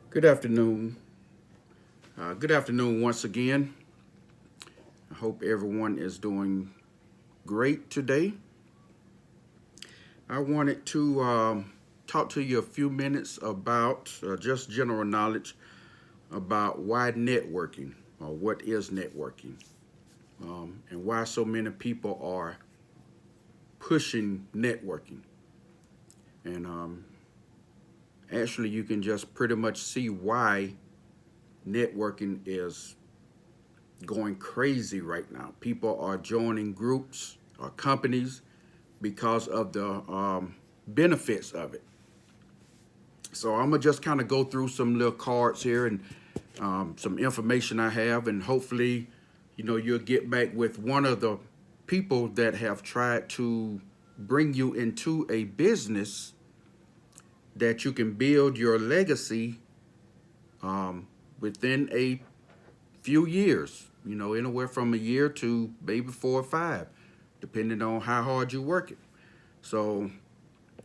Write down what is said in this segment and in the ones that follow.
Good afternoon. Good afternoon once again. I hope everyone is doing great today. I wanted to talk to you a few minutes about just general knowledge about why networking or what is networking and why so many people are pushing networking. And actually, you can just pretty much see why networking is going crazy right now. People are joining groups or companies because of the benefits of it. So I'm gonna just kind of go through some little cards here and some information I have, and hopefully, you'll get back with one of the people that have tried to bring you into a business that you can build your legacy within a few years. Anywhere from a year to maybe 4 or 5, depending on how hard you work it. So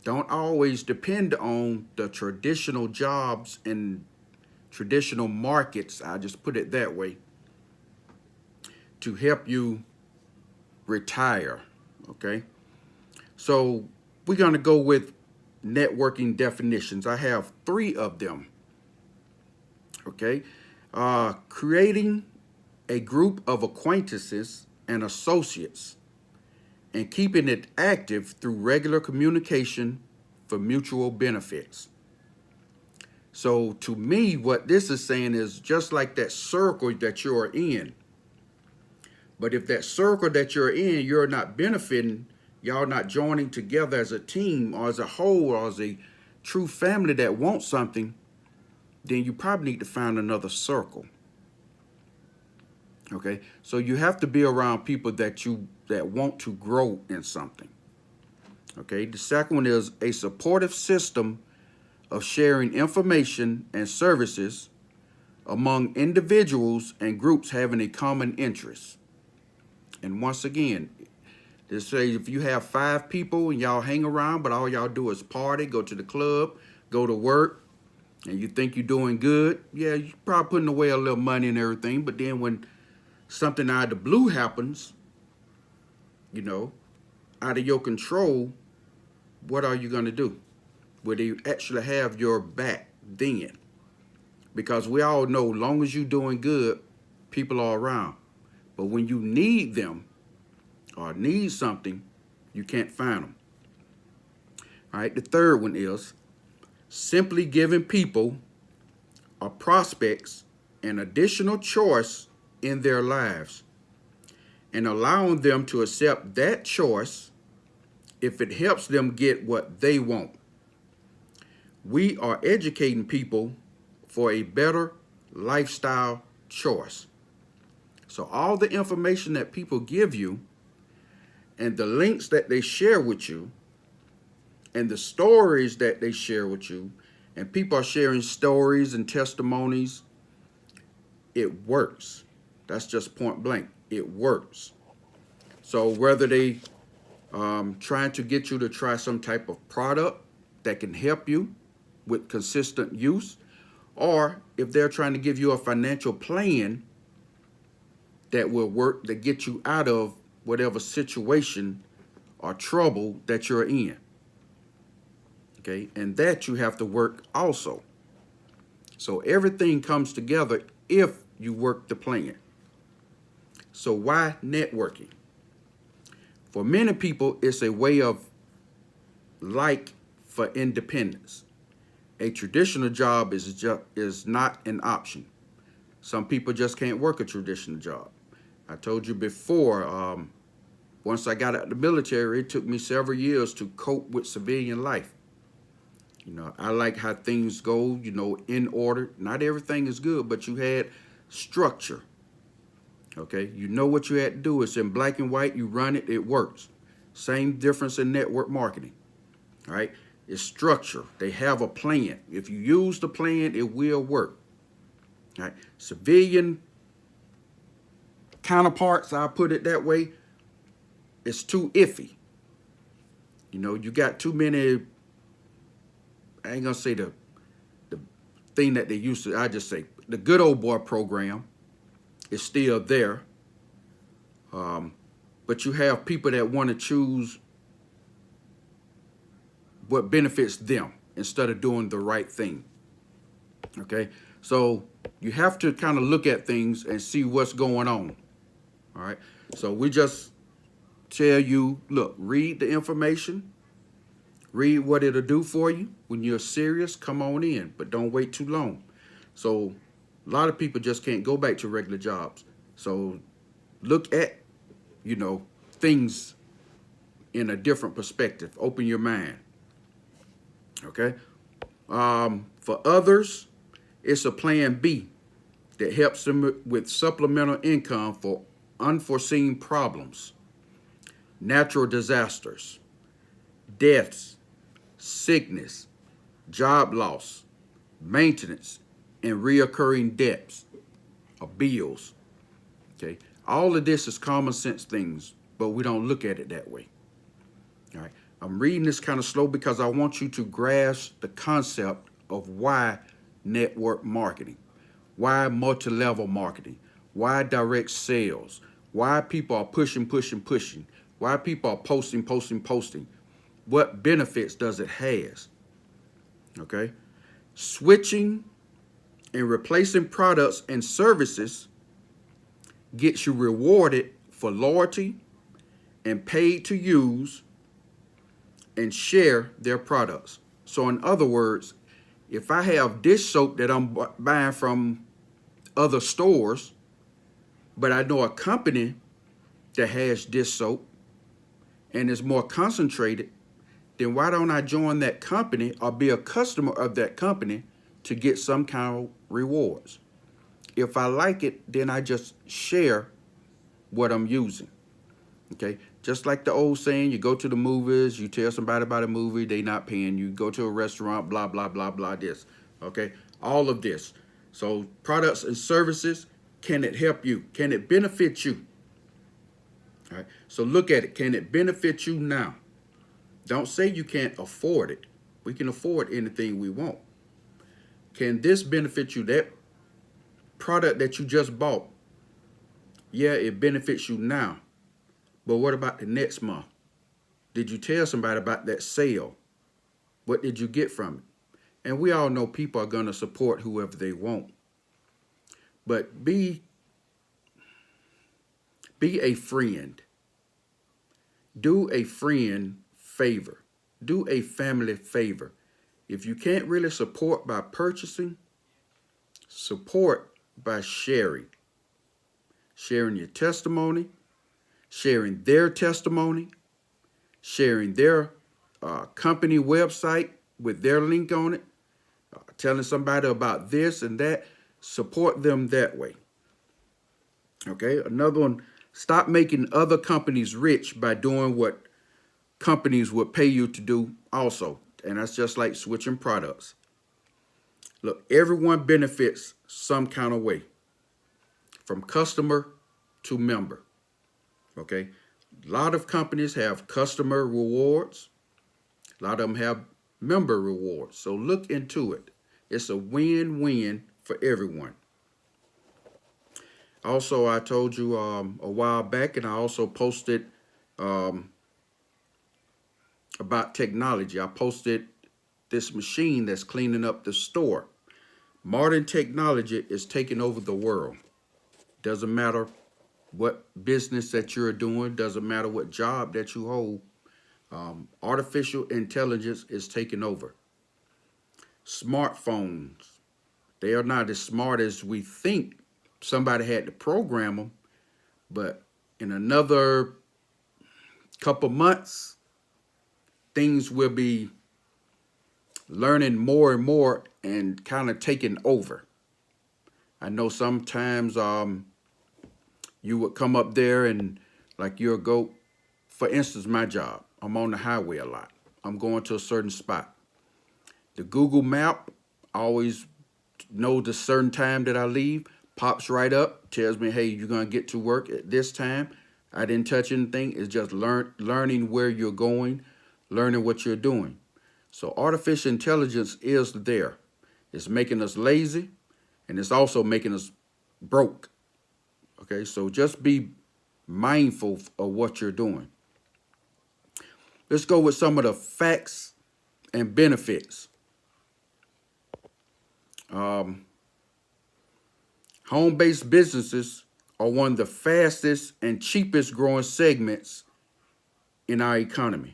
don't always depend on the traditional jobs and traditional markets, I just put it that way, to help you retire. Okay. So we're going to go with networking definitions. I have 3 of them. Okay. Creating a group of acquaintances and associates and keeping it active through regular communication for mutual benefits. So to me, what this is saying is just like that circle that you're in. But if that circle that you're in, you're not benefiting, y'all not joining together as a team or as a whole or as a true family that wants something, then you probably need to find another circle. Okay? So you have to be around people that want to grow in something. Okay? The second one is a supportive system of sharing information and services among individuals and groups having a common interest. And once again, this says if you have 5 people and y'all hang around, but all y'all do is party, go to the club, go to work, and you think you're doing good, yeah, you're probably putting away a little money and everything. But then when something out of the blue happens, you know, out of your control, what are you going to do? Will they actually have your back then? Because we all know, long as you're doing good, people are around. But when you need them or need something, you can't find them. All right, the third one is simply giving people or prospects an additional choice in their lives and allowing them to accept that choice if it helps them get what they want. We are educating people for a better lifestyle choice. So all the information that people give you and the links that they share with you and the stories that they share with you, and people are sharing stories and testimonies, it works. That's just point blank. It works. So whether they trying to get you to try some type of product that can help you with consistent use, or if they're trying to give you a financial plan that will work to get you out of whatever situation or trouble that you're in. Okay, and that you have to work also. So everything comes together if you work the plan. So why networking? For many people, it's a way of like for independence. A traditional job is not an option. Some people just can't work a traditional job. I told you before, once I got out of the military, it took me several years to cope with civilian life. I like how things go, in order. Not everything is good, but you had structure. Okay, you know what you had to do. It's in black and white. You run it, it works. Same difference in network marketing. All right, it's structure. They have a plan. If you use the plan, it will work. All right, civilian counterparts, I'll put it that way, it's too iffy. You got too many. I ain't gonna say the thing that they used to, I just say, the good old boy program is still there. But you have people that want to choose what benefits them instead of doing the right thing. Okay, so you have to kind of look at things and see what's going on. All right, so we just tell you, look, read the information, read what it'll do for you. When you're serious, come on in, but don't wait too long. So a lot of people just can't go back to regular jobs. So look at, things in a different perspective. Open your mind. Okay. For others, it's a plan B that helps them with supplemental income for unforeseen problems, natural disasters, deaths, sickness, job loss, maintenance, and reoccurring debts or bills. Okay. All of this is common sense things, but we don't look at it that way. All right. I'm reading this kind of slow because I want you to grasp the concept of why network marketing, why multi-level marketing, why direct sales, why people are pushing, why people are posting. What benefits does it has? Okay. Switching and replacing products and services gets you rewarded for loyalty and paid to use and share their products. So in other words, if I have dish soap that I'm buying from other stores, but I know a company that has dish soap and is more concentrated, then why don't I join that company or be a customer of that company to get some kind of rewards? If I like it, then I just share what I'm using. Okay, just like the old saying, you go to the movies, you tell somebody about a movie, they not paying you. Go to a restaurant, blah, blah, blah, blah, this. Okay, all of this. So products and services, can it help you? Can it benefit you? All right, so look at it. Can it benefit you now? Don't say you can't afford it. We can afford anything we want. Can this benefit you? That product that you just bought, yeah, it benefits you now. But what about the next month? Did you tell somebody about that sale? What did you get from it? And we all know people are going to support whoever they want. But be a friend. Do a friend favor. Do a family favor. If you can't really support by purchasing, support by sharing. Sharing your testimony, sharing their testimony, sharing their company website with their link on it, telling somebody about this and that. Support them that way. Okay, another one, stop making other companies rich by doing what companies would pay you to do also. And that's just like switching products. Look, everyone benefits some kind of way, from customer to member. Okay, a lot of companies have customer rewards. A lot of them have member rewards. So look into it. It's a win-win for everyone. Also, I told you a while back, and I also posted about technology. I posted this machine that's cleaning up the store. Modern technology is taking over the world. Doesn't matter what business that you're doing, doesn't matter what job that you hold. Artificial intelligence is taking over. Smartphones, they are not as smart as we think. Somebody had to program them, but in another couple months, things will be learning more and more and kind of taking over. I know sometimes you would come up there and like you'll go, for instance, my job, I'm on the highway a lot. I'm going to a certain spot. The Google map always knows the certain time that I leave, pops right up, tells me, hey, you're going to get to work at this time. I didn't touch anything. It's just learning where you're going, learning what you're doing. So artificial intelligence is there. It's making us lazy, and it's also making us broke. Okay, so just be mindful of what you're doing. Let's go with some of the facts and benefits. Home-based businesses are one of the fastest and cheapest growing segments in our economy,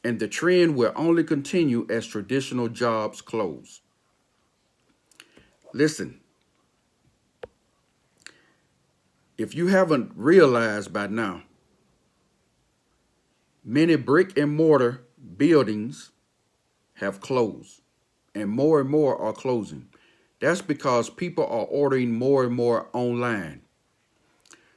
and the trend will only continue as traditional jobs close. Listen, if you haven't realized by now, many brick and mortar buildings have closed, and more are closing. That's because people are ordering more and more online.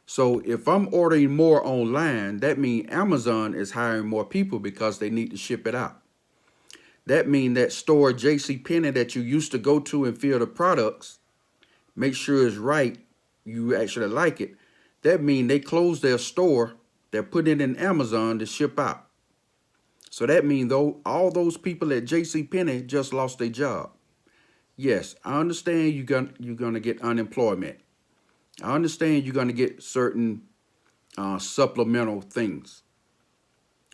So if I'm ordering more online, that means Amazon is hiring more people because they need to ship it out. That means that store JCPenney that you used to go to and feel the products, make sure it's right, you actually like it. That means they closed their store, they're putting it in Amazon to ship out. So that means though all those people at JCPenney just lost their job. Yes, I understand you're gonna get unemployment. I understand you're gonna get certain supplemental things.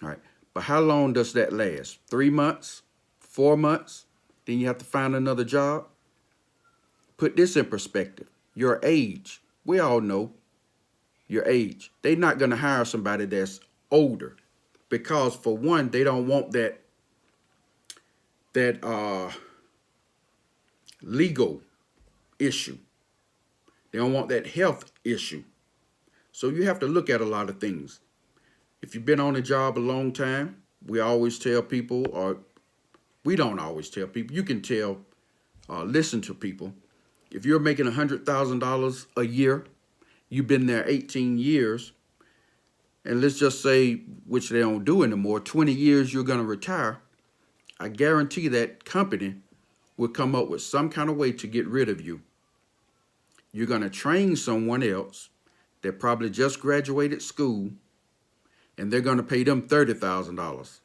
All right, but how long does that last? 3 months, 4 months? Then you have to find another job. Put this in perspective. Your age, we all know your age. They're not gonna hire somebody that's older, because for one, they don't want that legal issue. They don't want that health issue. So you have to look at a lot of things. If you've been on a job a long time, we always tell people, or we don't always tell people, you can tell, listen to people. If you're making $100,000 a year, you've been there 18 years, and let's just say, which they don't do anymore, 20 years you're going to retire, I guarantee that company will come up with some kind of way to get rid of you. You're going to train someone else that probably just graduated school, and they're going to pay them $30,000.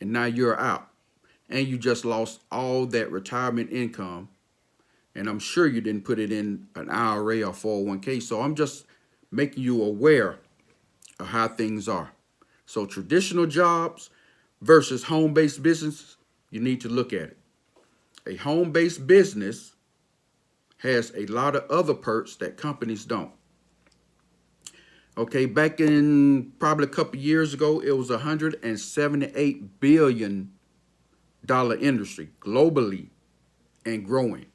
And now you're out, and you just lost all that retirement income. And I'm sure you didn't put it in an IRA or 401k. So I'm just making you aware of how things are. So traditional jobs versus home-based business, you need to look at it. A home-based business has a lot of other perks that companies don't. Okay, back in probably a couple years ago, it was a $178 billion industry globally and growing.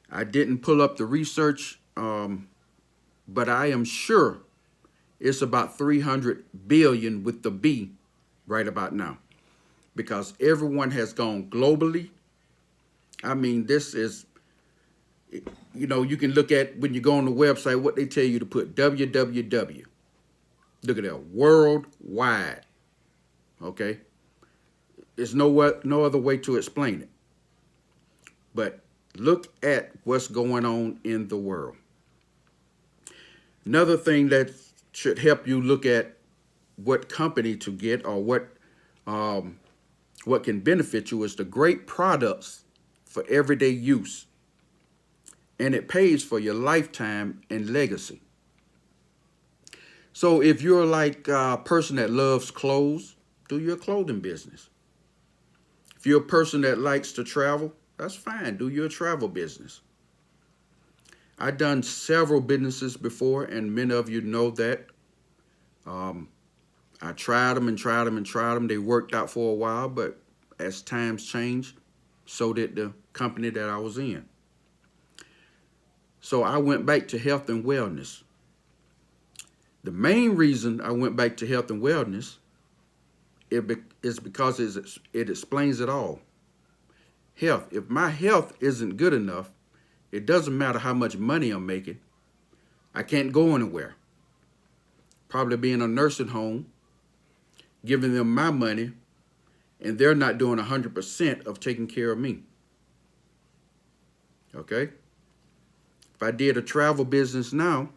I didn't pull up the research, but I am sure it's about 300 billion with the B right about now, because everyone has gone globally. I mean, this is, you can look at when you go on the website what they tell you to put, www. Look at that, worldwide. Okay, there's no other way to explain it. But look at what's going on in the world. Another thing that should help you look at what company to get, or what can benefit you, is the great products for everyday use. And it pays for your lifetime and legacy. So if you're like a person that loves clothes, do your clothing business. If you're a person that likes to travel, that's fine. Do your travel business. I've done several businesses before, and many of you know that. I tried them. They worked out for a while, but as times changed, so did the company that I was in. So I went back to health and wellness. The main reason I went back to health and wellness is because it explains it all. Health. If my health isn't good enough, it doesn't matter how much money I'm making. I can't go anywhere. Probably be in a nursing home, giving them my money, and they're not doing 100% of taking care of me. Okay? If I did a travel business now,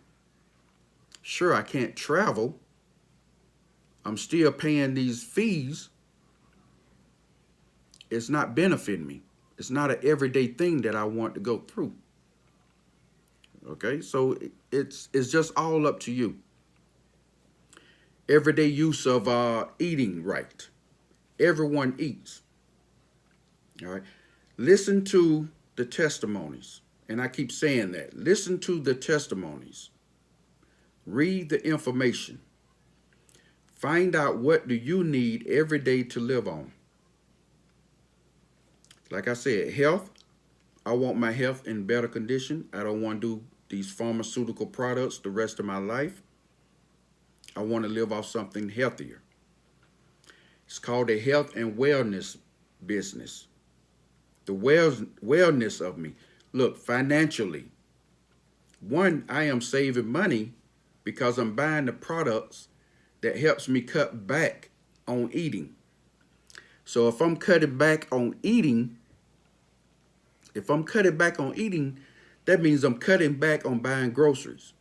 sure, I can't travel. I'm still paying these fees. It's not benefiting me. It's not an everyday thing that I want to go through. Okay, so it's just all up to you. Everyday use of eating right. Everyone eats. All right. Listen to the testimonies. And I keep saying that. Listen to the testimonies. Read the information. Find out what do you need every day to live on. Like I said, health. I want my health in better condition. I don't want to do these pharmaceutical products the rest of my life. I want to live off something healthier. It's called a health and wellness business. The wellness of me. Look, financially, one, I am saving money because I'm buying the products that helps me cut back on eating. So if I'm cutting back on eating, that means I'm cutting back on buying groceries.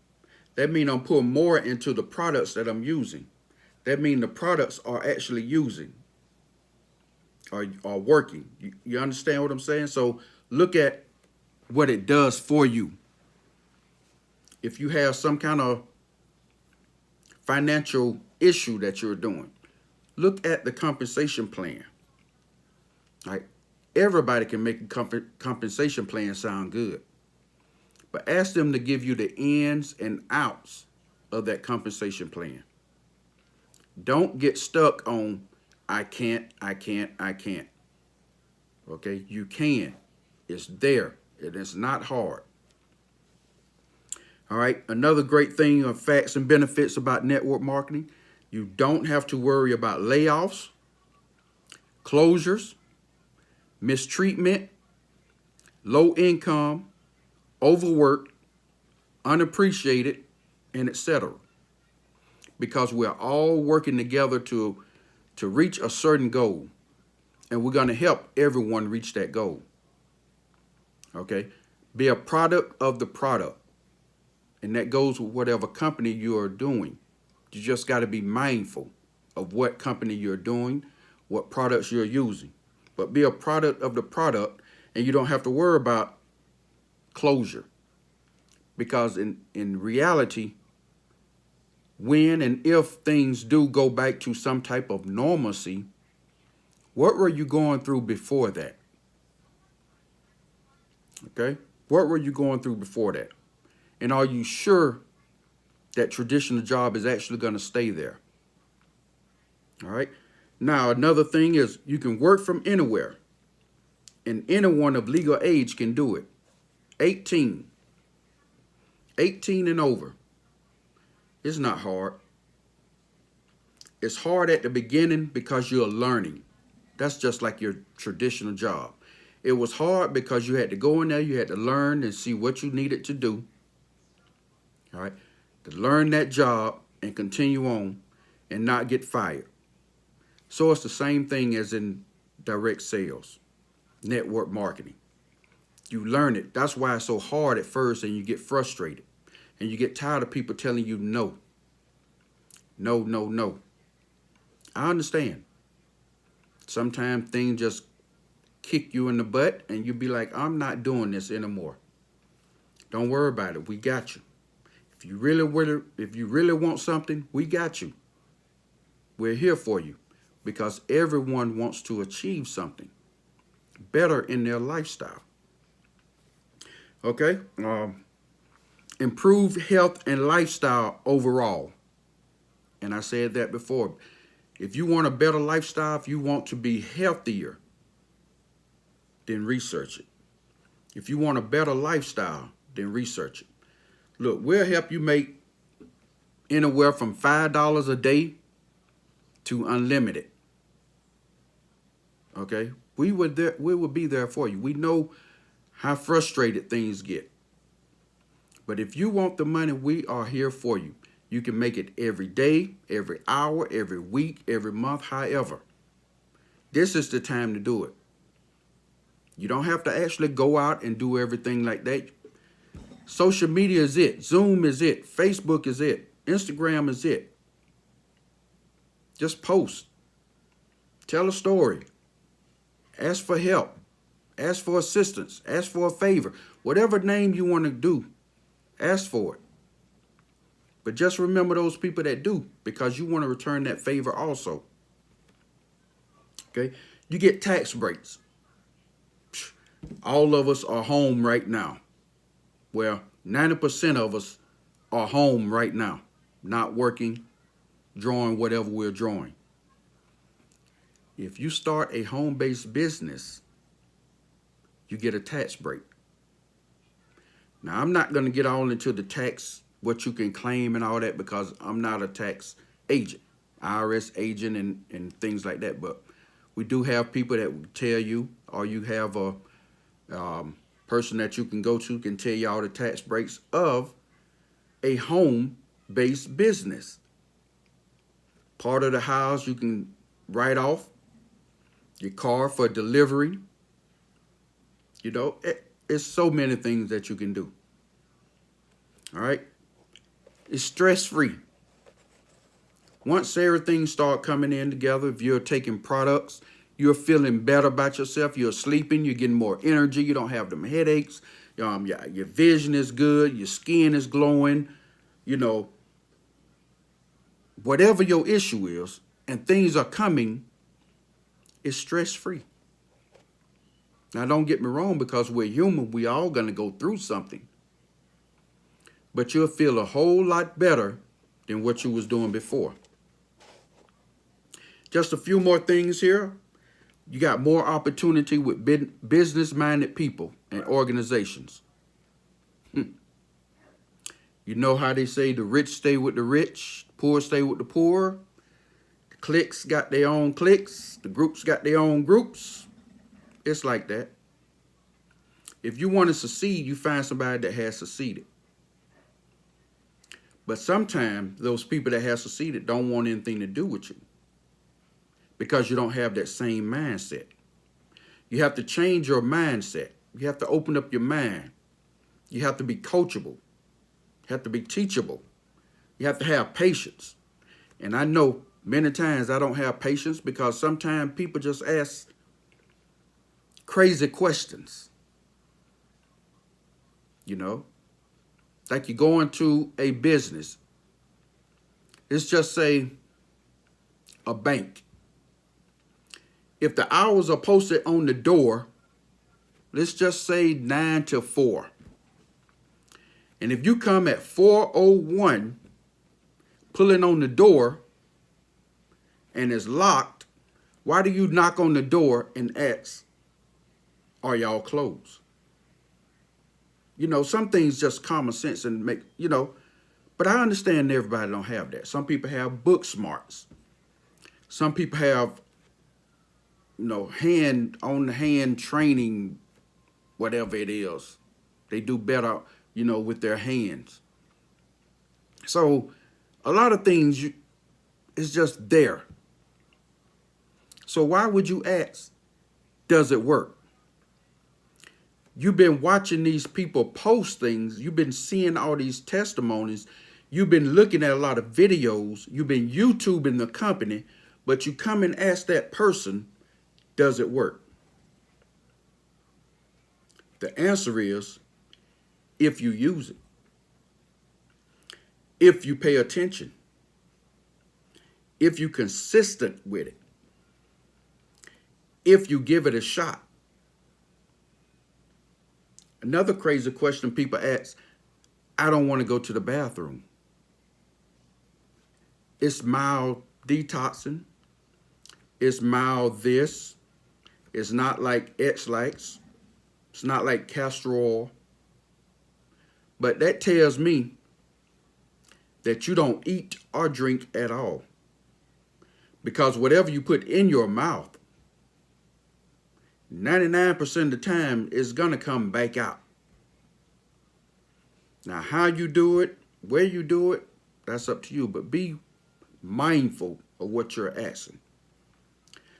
That means I'm putting more into the products that I'm using. That means the products are actually using, are working. You understand what I'm saying? So look at what it does for you. If you have some kind of financial issue that you're doing, look at the compensation plan. Right? Everybody can make a compensation plan sound good. But ask them to give you the ins and outs of that compensation plan. Don't get stuck on, I can't. Okay, you can. It's there. It is not hard. All right, another great thing of facts and benefits about network marketing, you don't have to worry about layoffs, closures, mistreatment, low income, overworked, unappreciated, and etc. Because we're all working together to reach a certain goal, and we're going to help everyone reach that goal. Okay? Be a product of the product. And that goes with whatever company you are doing. You just got to be mindful of what company you're doing, what products you're using. But be a product of the product, and you don't have to worry about closure. Because in reality, when and if things do go back to some type of normalcy, what were you going through before that? Okay? What were you going through before that? And are you sure that traditional job is actually going to stay there? All right. Now, another thing is you can work from anywhere. And anyone of legal age can do it. 18 and over. It's not hard. It's hard at the beginning because you're learning. That's just like your traditional job. It was hard because you had to go in there, you had to learn and see what you needed to do. All right, to learn that job and continue on and not get fired. So it's the same thing as in direct sales, network marketing. You learn it. That's why it's so hard at first, and you get frustrated and you get tired of people telling you no. No. I understand. Sometimes things just kick you in the butt and you be like, I'm not doing this anymore. Don't worry about it. We got you. If you really want something, we got you. We're here for you because everyone wants to achieve something better in their lifestyle. Okay? Improve health and lifestyle overall. And I said that before. If you want a better lifestyle, if you want to be healthier, then research it. If you want a better lifestyle, then research it. Look, we'll help you make anywhere from $5 a day to unlimited. Okay? We will be there for you. We know how frustrated things get. But if you want the money, we are here for you. You can make it every day, every hour, every week, every month, however. This is the time to do it. You don't have to actually go out and do everything like that. Social media is it. Zoom is it. Facebook is it. Instagram is it. Just post. Tell a story. Ask for help. Ask for assistance. Ask for a favor. Whatever name you want to do, ask for it. But just remember those people that do, because you want to return that favor also. Okay? You get tax breaks. All of us are home right now. Well, 90% of us are home right now, not working, drawing whatever we're drawing. If you start a home-based business, you get a tax break. Now, I'm not going to get all into the tax, what you can claim and all that, because I'm not a tax agent, IRS agent and things like that. But we do have people that will tell you, or you have a person that you can go to can tell you all the tax breaks of a home-based business. Part of the house you can write off, your car for delivery. You know, it's so many things that you can do. All right? It's stress-free. Once everything start coming in together, if you're taking products, you're feeling better about yourself, you're sleeping, you're getting more energy, you don't have them headaches, your vision is good, your skin is glowing, you know, whatever your issue is, and things are coming, it's stress-free. Now, don't get me wrong, because we're human, we all going to go through something. But you'll feel a whole lot better than what you was doing before. Just a few more things here. You got more opportunity with business-minded people and organizations. You know how they say the rich stay with the rich, poor stay with the poor. The cliques got their own cliques. The groups got their own groups. It's like that. If you want to succeed, you find somebody that has succeeded. But sometimes those people that have succeeded don't want anything to do with you, because you don't have that same mindset. You have to change your mindset. You have to open up your mind. You have to be coachable. You have to be teachable. You have to have patience. And I know many times I don't have patience, because sometimes people just ask crazy questions. You know, like you go into a business. Let's just say a bank. If the hours are posted on the door, let's just say 9 to 4. And if you come at 4:01, pulling on the door, and it's locked, why do you knock on the door and ask, are y'all closed? You know, some things just common sense and make, you know, but I understand everybody don't have that. Some people have book smarts. Some people have, you know, hand-on-hand training, whatever it is. They do better, you know, with their hands. So a lot of things, it's just there. So why would you ask, does it work? You've been watching these people post things. You've been seeing all these testimonies. You've been looking at a lot of videos. You've been YouTubing the company, but you come and ask that person, does it work? The answer is, if you use it, if you pay attention, if you're consistent with it, if you give it a shot. Another crazy question people ask, I don't want to go to the bathroom. It's mild detoxing. It's mild this. It's not like X-Lax. It's not like castor oil. But that tells me that you don't eat or drink at all. Because whatever you put in your mouth, 99% of the time is going to come back out. Now, how you do it, where you do it, that's up to you. But be mindful of what you're asking.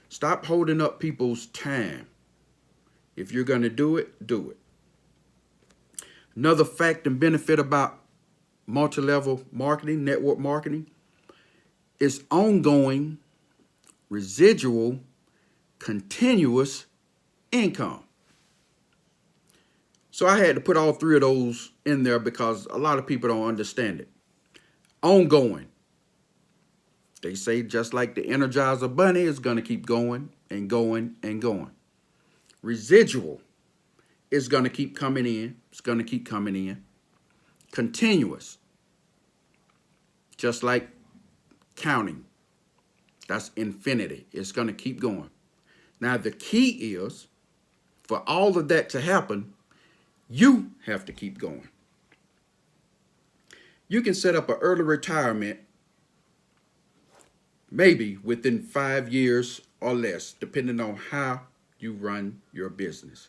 Stop holding up people's time. If you're going to do it, do it. Another fact and benefit about multi-level marketing, network marketing, is ongoing, residual, continuous income. So I had to put all three of those in there because a lot of people don't understand it. Ongoing. They say just like the Energizer Bunny is going to keep going and going and going. Residual is going to keep coming in. It's going to keep coming in. Continuous. Just like counting. That's infinity. It's going to keep going. Now, the key is for all of that to happen, you have to keep going. You can set up an early retirement maybe within 5 years or less, depending on how you run your business.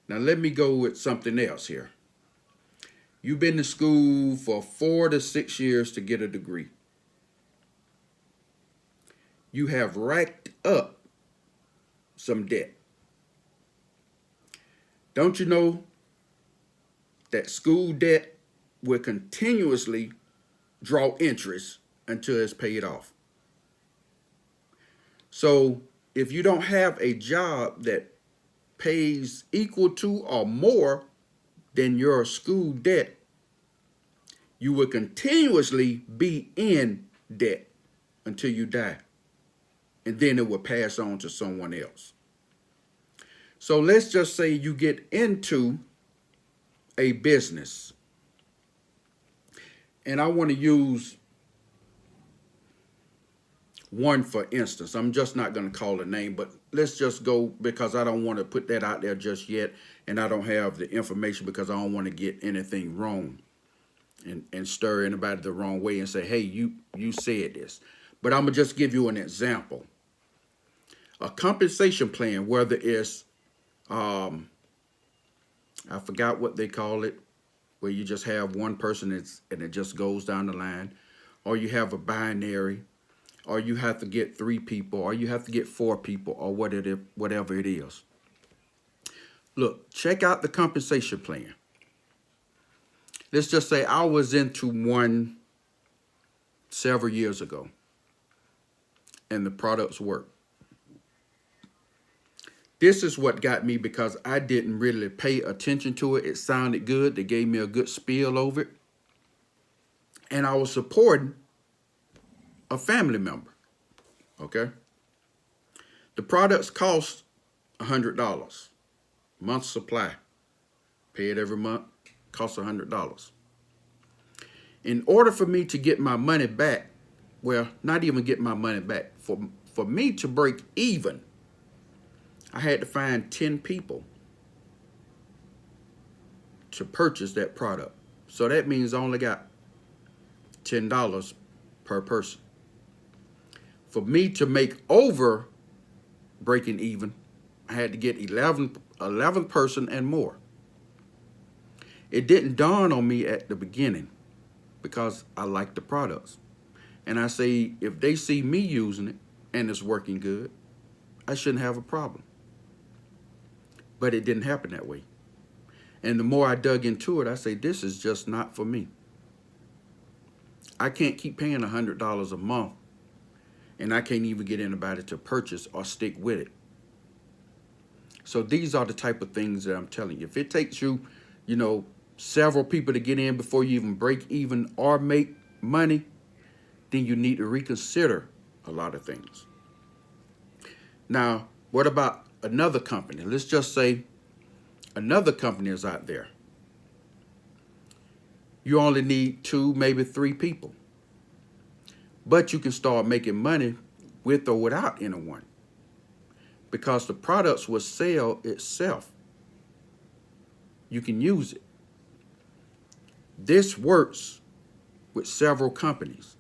Now, let me go with something else here. You've been to school for 4 to 6 years to get a degree. You have racked up some debt. Don't you know that school debt will continuously draw interest until it's paid off? So if you don't have a job that pays equal to or more than your school debt, you will continuously be in debt until you die. And then it will pass on to someone else. So let's just say you get into a business. And I want to use one for instance. I'm just not going to call a name, but let's just go because I don't want to put that out there just yet. And I don't have the information because I don't want to get anything wrong and stir anybody the wrong way and say, hey, you said this. But I'm going to just give you an example. A compensation plan, whether it's, I forgot what they call it, where you just have one person and it just goes down the line, or you have a binary, or you have to get 3 people, or you have to get 4 people, or whatever it is. Look, check out the compensation plan. Let's just say I was into one several years ago, and the products work. This is what got me because I didn't really pay attention to it. It sounded good. They gave me a good spiel over it. And I was supporting a family member, okay? The products cost $100. Month supply. Pay it every month. Costs $100. In order for me to get my money back, well, not even get my money back, for me to break even, I had to find 10 people to purchase that product. So that means I only got $10 per person. For me to make over breaking even, I had to get 11 person and more. It didn't dawn on me at the beginning because I like the products. And I say, if they see me using it and it's working good, I shouldn't have a problem. But it didn't happen that way. And the more I dug into it, I say, this is just not for me. I can't keep paying $100 a month, and I can't even get anybody to purchase or stick with it. So these are the type of things that I'm telling you. If it takes you, several people to get in before you even break even or make money, then you need to reconsider a lot of things. Now, what about another company? Let's just say another company is out there. You only need 2, maybe 3 people. But you can start making money with or without anyone because the products will sell itself. You can use it. This works with several companies.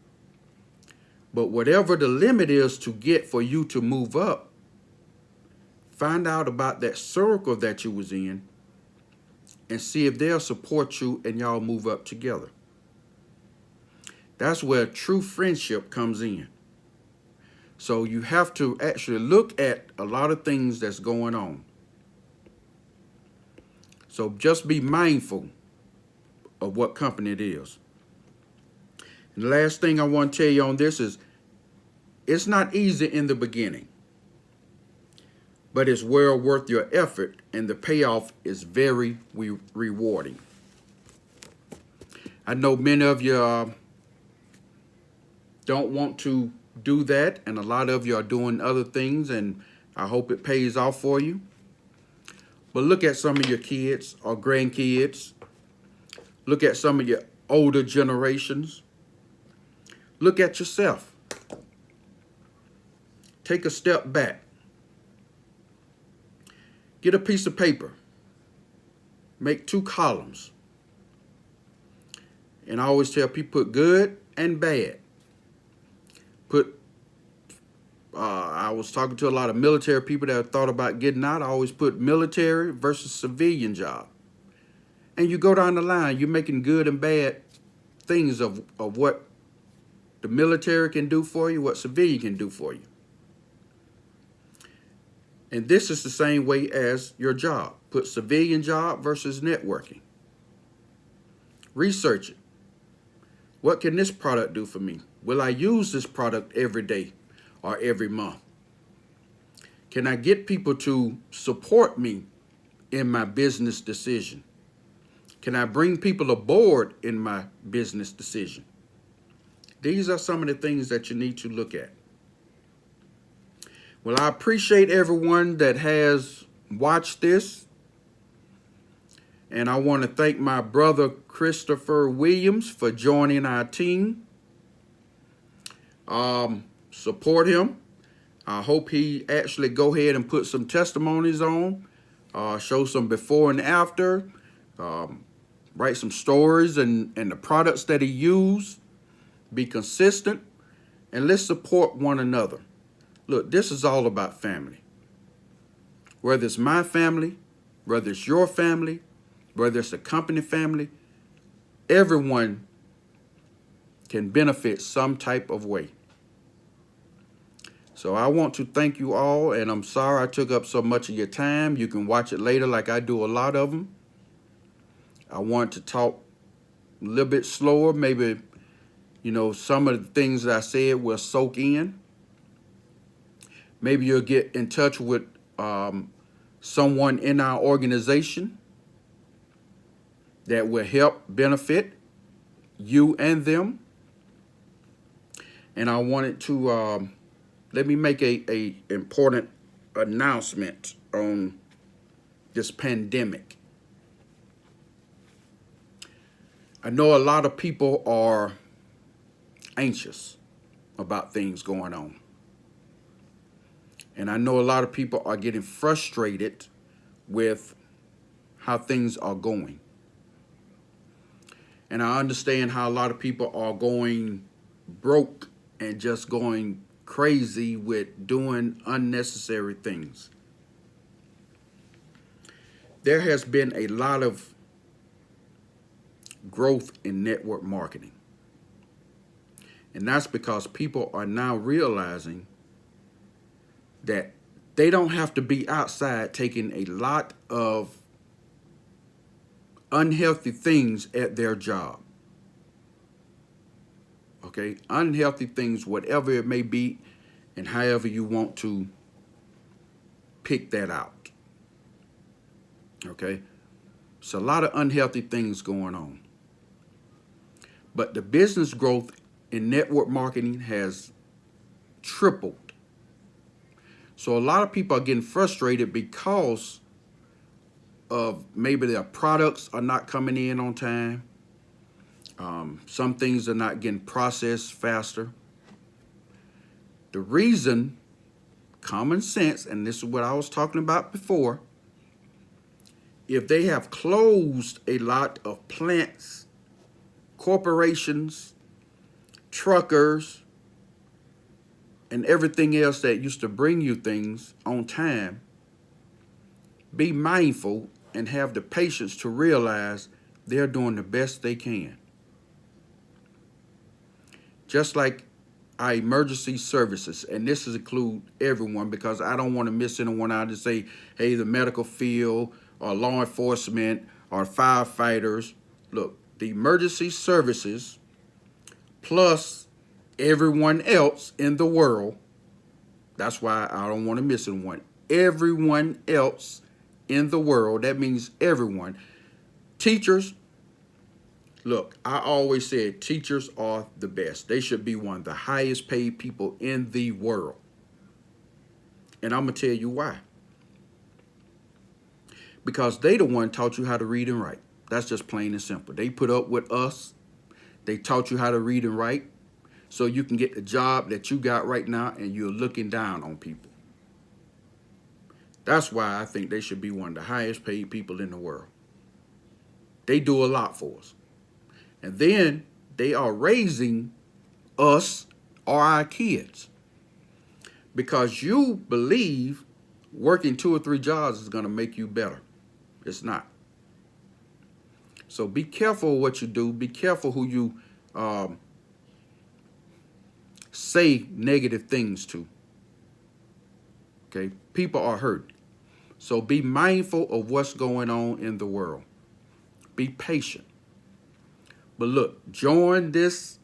But whatever the limit is to get for you to move up, find out about that circle that you was in and see if they'll support you and y'all move up together. That's where true friendship comes in. So you have to actually look at a lot of things that's going on. So just be mindful of what company it is. And the last thing I want to tell you on this is, it's not easy in the beginning. but it's well worth your effort, and the payoff is very rewarding. I know many of you don't want to do that, and a lot of you are doing other things, and I hope it pays off for you. But look at some of your kids or grandkids. Look at some of your older generations. Look at yourself. Take a step back. Get a piece of paper. Make 2 columns. And I always tell people, put good and bad. I was talking to a lot of military people that thought about getting out. I always put military versus civilian job. And you go down the line, you're making good and bad things of what the military can do for you, what civilian can do for you. And this is the same way as your job. Put civilian job versus networking. Research it. What can this product do for me? Will I use this product every day or every month? Can I get people to support me in my business decision? Can I bring people aboard in my business decision? These are some of the things that you need to look at. Well, I appreciate everyone that has watched this. And I want to thank my brother Christopher Williams for joining our team. Support him. I hope he actually go ahead and put some testimonies on, show some before and after, write some stories and the products that he used. Be consistent, and let's support one another. Look, this is all about family. Whether it's my family, whether it's your family, whether it's a company family, everyone can benefit some type of way. So I want to thank you all, and I'm sorry I took up so much of your time. You can watch it later like I do a lot of them. I want to talk a little bit slower. Maybe, some of the things that I said will soak in. Maybe you'll get in touch with someone in our organization that will help benefit you and them. And I wanted to let me make a important announcement on this pandemic. I know a lot of people are anxious about things going on. And I know a lot of people are getting frustrated with how things are going. And I understand how a lot of people are going broke and just going crazy with doing unnecessary things. There has been a lot of growth in network marketing. And that's because people are now realizing that they don't have to be outside taking a lot of unhealthy things at their job. Okay? Unhealthy things, whatever it may be, and however you want to pick that out. Okay? It's a lot of unhealthy things going on. But the business growth in network marketing has tripled. So a lot of people are getting frustrated because of maybe their products are not coming in on time. Some things are not getting processed faster. The reason, common sense, and this is what I was talking about before, if they have closed a lot of plants, corporations, truckers, and everything else that used to bring you things on time, be mindful and have the patience to realize they're doing the best they can. Just like our emergency services, and this is include everyone because I don't want to miss anyone out to say, hey, the medical field or law enforcement or firefighters. Look, the emergency services plus everyone else in the world, that's why I don't want to miss anyone. everyone else in the world. That means everyone. Teachers, look, I always said teachers are the best. They should be one of the highest paid people in the world. And I'm going to tell you why. Because they the one taught you how to read and write. That's just plain and simple. They put up with us. They taught you how to read and write so you can get the job that you got right now, and you're looking down on people. That's why I think they should be one of the highest paid people in the world. They do a lot for us. And then they are raising us or our kids. Because you believe working 2 or 3 jobs is going to make you better. It's not. So be careful what you do. Be careful who you say negative things to. Okay? People are hurt. So be mindful of what's going on in the world. Be patient. But look, join this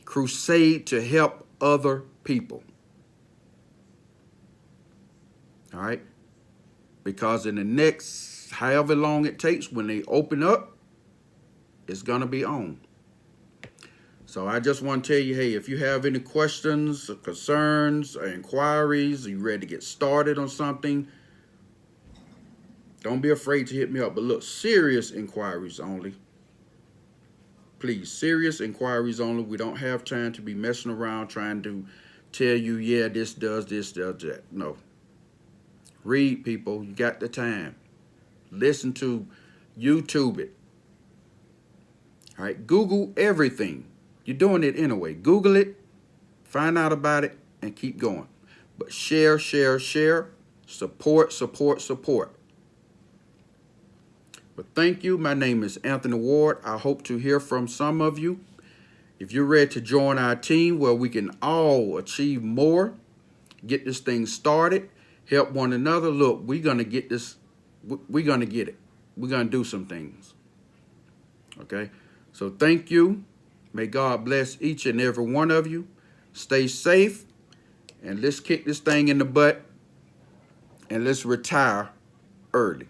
crusade to help other people. All right? Because in the next however long it takes, when they open up, it's going to be on. So I just want to tell you, hey, if you have any questions or concerns or inquiries, are you ready to get started on something, don't be afraid to hit me up. But look, serious inquiries only. Please, serious inquiries only. We don't have time to be messing around trying to tell you, yeah, this does that. No. Read, people. You got the time. Listen to YouTube it. All right. Google everything. You're doing it anyway. Google it. Find out about it and keep going. But share, share, share. Support, support, support. But thank you. My name is Anthony Ward. I hope to hear from some of you. If you're ready to join our team where we can all achieve more, get this thing started, help one another. Look, we're going to get this. We're going to get it. We're going to do some things. Okay? So thank you. May God bless each and every one of you. Stay safe. And let's kick this thing in the butt. And let's retire early.